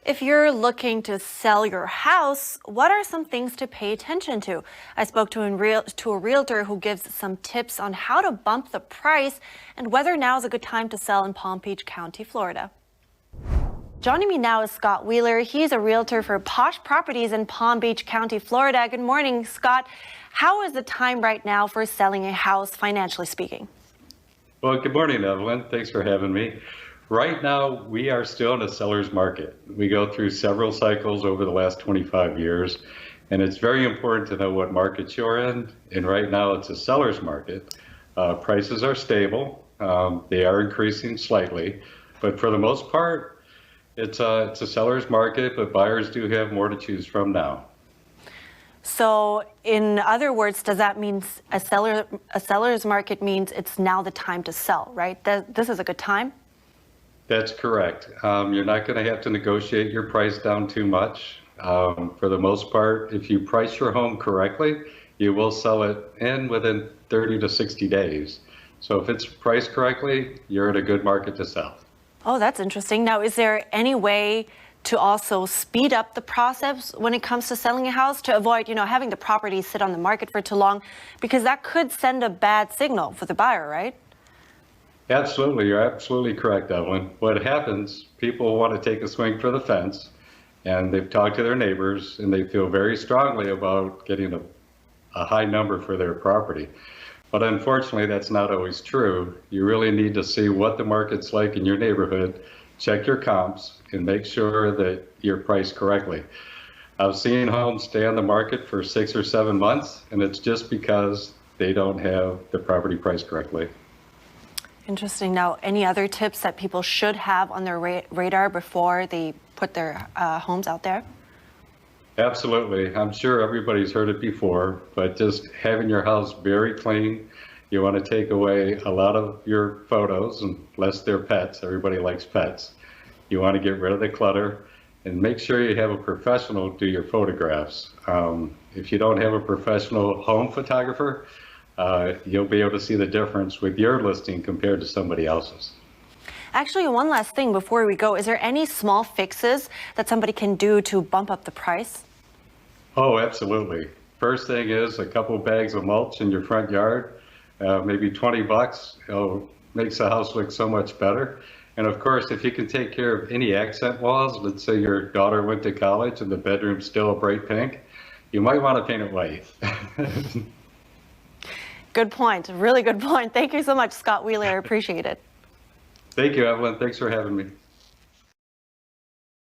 If you're looking to sell your house, what are some things to pay attention to? I spoke to a realtor who gives some tips on how to bump the price and whether now is a good time to sell in Palm Beach County, Florida. Joining me now is Scott Wheeler. He's a realtor for Posh Properties in Palm Beach County, Florida. Good morning, Scott. How is the time right now for selling a house, financially speaking? Well, good morning, Evelyn. Thanks for having me. Right now, we are still in a seller's market. We go through several cycles over the last 25 years, and it's very important to know what market you're in. And right now, it's a seller's market. Prices are stable. They are increasing slightly, but for the most part, it's a seller's market, but buyers do have more to choose from now. So in other words, does that mean a seller's market means it's now the time to sell, right? This is a good time? That's correct. You're not going to have to negotiate your price down too much. For the most part, if you price your home correctly, you will sell it within 30 to 60 days. So if it's priced correctly, you're in a good market to sell. Oh, that's interesting. Now, is there any way to also speed up the process when it comes to selling a house to avoid, having the property sit on the market for too long? Because that could send a bad signal for the buyer, right? Absolutely. You're absolutely correct, Evelyn. What happens, people want to take a swing for the fence, and they've talked to their neighbors, and they feel very strongly about getting a high number for their property. But unfortunately, that's not always true. You really need to see what the market's like in your neighborhood, check your comps, and make sure that you're priced correctly. I've seen homes stay on the market for 6 or 7 months, and it's just because they don't have the property priced correctly. Interesting. Now, any other tips that people should have on their radar before they put their homes out there? Absolutely. I'm sure everybody's heard it before, but just having your house very clean. You want to take away a lot of your photos, unless they're pets. Everybody likes pets. You want to get rid of the clutter and make sure you have a professional do your photographs. If you don't have a professional home photographer, you'll be able to see the difference with your listing compared to somebody else's. Actually, one last thing before we go. Is there any small fixes that somebody can do to bump up the price? Oh, absolutely. First thing is a couple bags of mulch in your front yard, maybe $20. It makes the house look so much better. And of course, if you can take care of any accent walls, let's say your daughter went to college and the bedroom's still a bright pink, you might want to paint it white. Good point. Really good point. Thank you so much, Scott Wheeler. I appreciate it. Thank you, Evelyn. Thanks for having me.